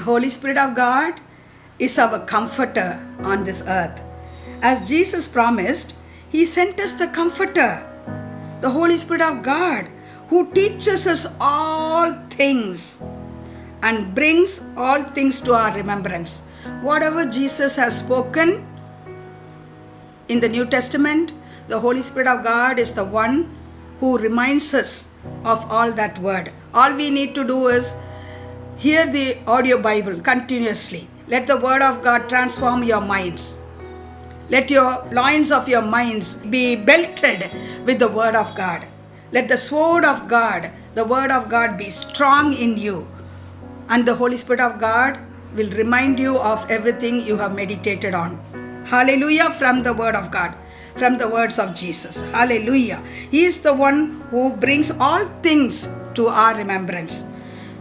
The Holy Spirit of God is our comforter on this earth. As Jesus promised, He sent us the comforter, the Holy Spirit of God, who teaches us all things and brings all things to our remembrance. Whatever Jesus has spoken in the New Testament, the Holy Spirit of God is the one who reminds us of all that word. All we need to do is hear the audio Bible continuously. Let the word of God transform your minds. Let your loins of your minds be belted with the word of God. Let the sword of God, the word of God, be strong in you. And the Holy Spirit of God will remind you of everything you have meditated on. Hallelujah, from the word of God, from the words of Jesus. Hallelujah. He is the one who brings all things to our remembrance.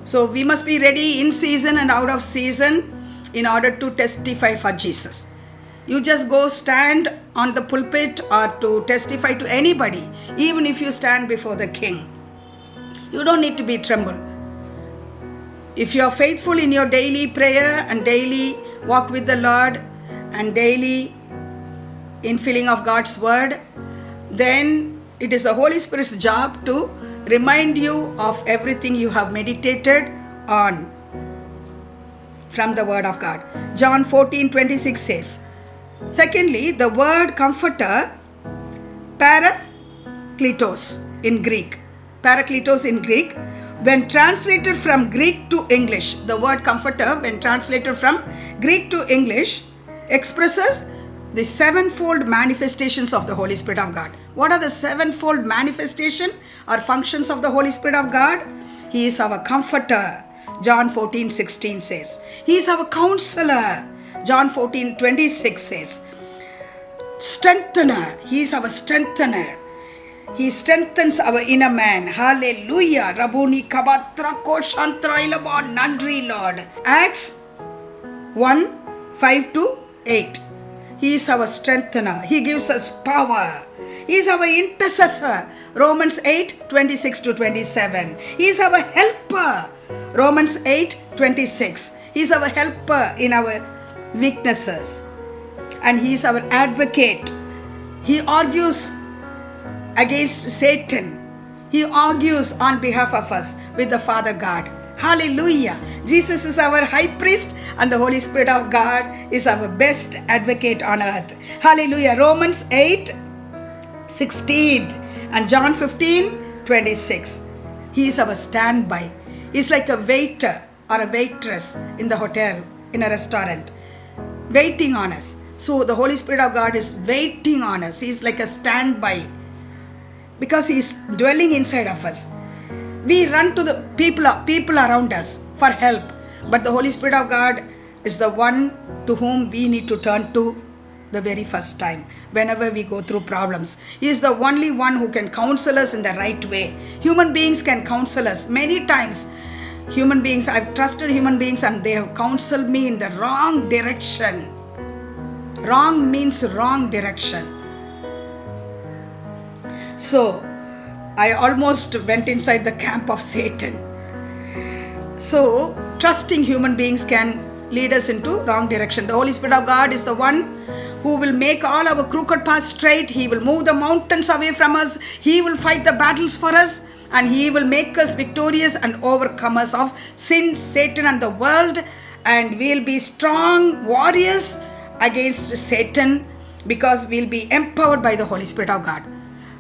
So we must be ready in season and out of season in order to testify for Jesus. You just go stand on the pulpit or to testify to anybody, even if you stand before the king. You don't need to be tremble. If you are faithful in your daily prayer and daily walk with the Lord and daily in filling of God's word, then it is the Holy Spirit's job to remind you of everything you have meditated on from the word of God. John 14:26 says, secondly, the word comforter, parakletos in Greek. Parakletos in Greek, when translated from Greek to English, the word comforter, when translated from Greek to English, expresses the sevenfold manifestations of the Holy Spirit of God. What are the sevenfold manifestation or functions of the Holy Spirit of God? He is our comforter. John 14:16 says. He is our counselor. John 14:26 says. Strengthener. He is our strengthener. He strengthens our inner man. Hallelujah. Rabuni kabatra koshantrailaba nandri Lord. Acts 1:5-8. He is our strengthener. He gives us power. He is our intercessor. Romans 8:26-27. He is our helper. Romans 8:26. He is our helper in our weaknesses. And He is our advocate. He argues against Satan. He argues on behalf of us with the Father God. Hallelujah. Jesus is our high priest and the Holy Spirit of God is our best advocate on earth. Hallelujah. Romans 8:16 and John 15:26. He is our standby. He's like a waiter or a waitress in the hotel, in a restaurant, waiting on us. So the Holy Spirit of God is waiting on us. He's like a standby because He's dwelling inside of us. We run to the people around us for help, but the Holy Spirit of God is the one to whom we need to turn to the very first time whenever we go through problems. He is the only one who can counsel us in the right way. Human beings can counsel us many times. I've trusted human beings and they have counseled me in the wrong direction. Wrong means wrong direction. So I almost went inside the camp of Satan. So trusting human beings can lead us into wrong direction. The Holy Spirit of God is the one who will make all our crooked paths straight. He will move the mountains away from us. He will fight the battles for us. And He will make us victorious and overcomers of sin, Satan and the world. And we'll be strong warriors against Satan because we'll be empowered by the Holy Spirit of God.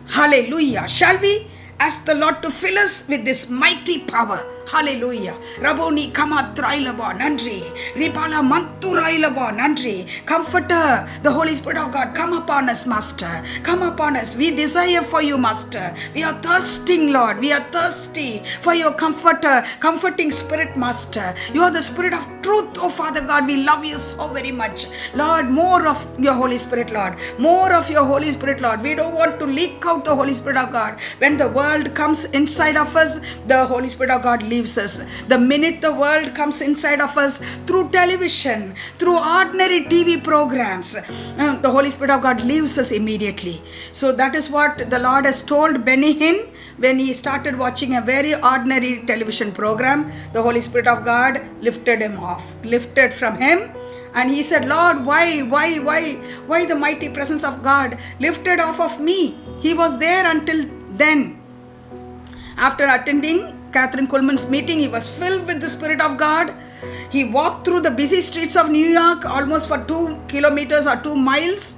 Hallelujah. Shall we ask the Lord to fill us with this mighty power? Hallelujah. Raboni kamatrailaba nandri. Ripala manturailaba nandri. Comforter, the Holy Spirit of God, come upon us, Master. Come upon us. We desire for you, Master. We are thirsting, Lord. We are thirsty for your comforter, comforting spirit, Master. You are the Spirit of truth, oh Father God. We love you so very much. Lord, more of your Holy Spirit, Lord. More of your Holy Spirit, Lord. We don't want to leak out the Holy Spirit of God. When the word world comes inside of us, the Holy Spirit of God leaves us. The minute the world comes inside of us through television, through ordinary TV programs, the Holy Spirit of God leaves us immediately. So that is what the Lord has told Benny Hinn when he started watching a very ordinary television program. The Holy Spirit of God lifted from him. And he said, Lord, why the mighty presence of God lifted off of me? He was there until then. After attending Catherine Kuhlman's meeting, he was filled with the Spirit of God. He walked through the busy streets of New York almost for 2 kilometers or 2 miles.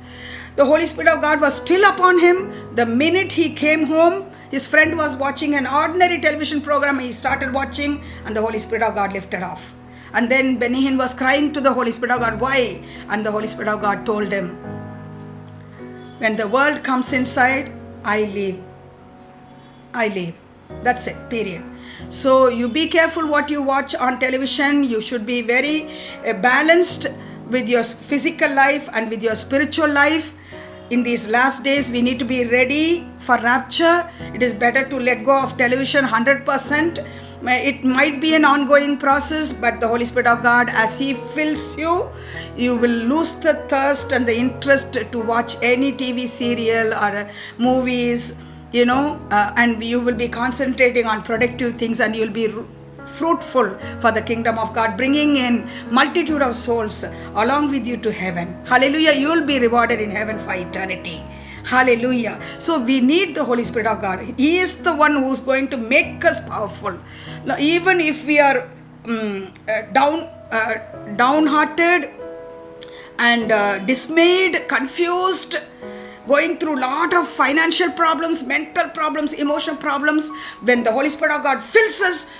The Holy Spirit of God was still upon him. The minute he came home, his friend was watching an ordinary television program. He started watching, and the Holy Spirit of God lifted off. And then Benny Hinn was crying to the Holy Spirit of God, why? And the Holy Spirit of God told him, when the world comes inside, I leave. That's it, period. So you be careful what you watch on television. You should be very balanced with your physical life and with your spiritual life. In these last days, we need to be ready for rapture. It is better to let go of television 100%. It might be an ongoing process, but the Holy Spirit of God, as He fills you, you will lose the thirst and the interest to watch any TV serial or movies, and you will be concentrating on productive things, and you will be fruitful for the kingdom of God, bringing in multitude of souls along with you to heaven. Hallelujah. You will be rewarded in heaven for eternity. Hallelujah. So we need the Holy Spirit of God. He is the one who is going to make us powerful. Now, even if we are downhearted and dismayed, confused, going through a lot of financial problems, mental problems, emotional problems, when the Holy Spirit of God fills us,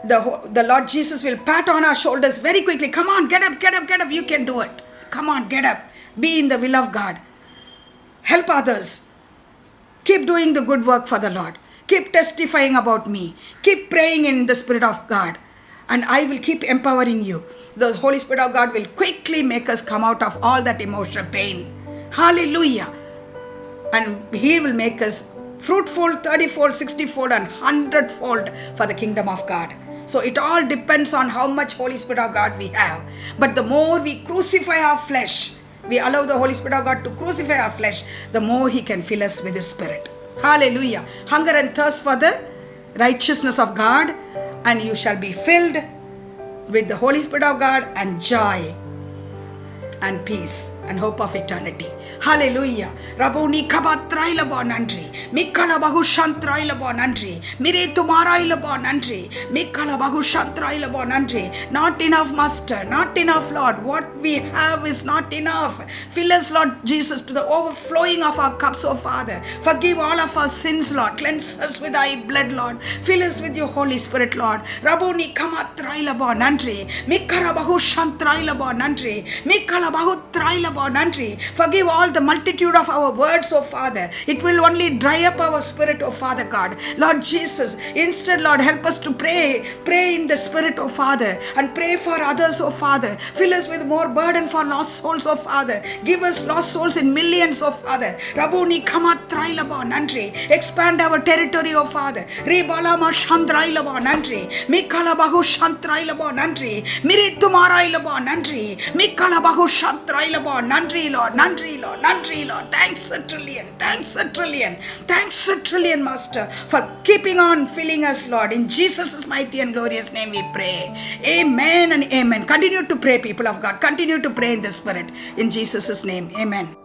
the Lord Jesus will pat on our shoulders very quickly. Come on, get up, you can do it. Come on, get up. Be in the will of God. Help others. Keep doing the good work for the Lord. Keep testifying about me. Keep praying in the Spirit of God. And I will keep empowering you. The Holy Spirit of God will quickly make us come out of all that emotional pain. Hallelujah. And He will make us fruitful 30-fold, 60-fold and 100-fold for the kingdom of God. So it all depends on how much Holy Spirit of God we have. But the more we crucify our flesh, we allow the Holy Spirit of God to crucify our flesh, the more He can fill us with His Spirit. Hallelujah. Hunger and thirst for the righteousness of God, and you shall be filled with the Holy Spirit of God and joy and peace and hope of eternity. Hallelujah. Rabuni kabatrailabo nandri. Mikala bahushantrailabo nandri. Mire tumarailabo nandri. Mikala bahushantrailabo nandri. Not enough, Master. Not enough, Lord. What we have is not enough. Fill us, Lord Jesus, to the overflowing of our cups, oh Father. Forgive all of our sins, Lord. Cleanse us with Thy blood, Lord. Fill us with Your Holy Spirit, Lord. Rabuni kamatrailabo nandri. Mikala bahushantrailabo nandri. Mikala bahutrailabo nandri. Forgive all the multitude of our words, oh Father. It will only dry up our spirit, oh Father God. Lord Jesus, instead, Lord, help us to pray in the Spirit, oh Father, and pray for others, oh Father. Fill us with more burden for lost souls, oh Father. Give us lost souls in millions, oh Father. Rabuni kamatrailabo nandri. Expand our territory, oh Father. Ribalama shandrailabo nandri. Mikala bahu shantrailabo nandri. Miritumarailabo nandri. Mikala bahu shantrailabo nandri, Lord. Nandri, Lord. Nandri, Lord. Thanks a trillion. Thanks a trillion. Thanks a trillion, Master, for keeping on filling us, Lord. In Jesus' mighty and glorious name we pray. Amen and amen. Continue to pray, people of God. Continue to pray in the Spirit. In Jesus' name. Amen.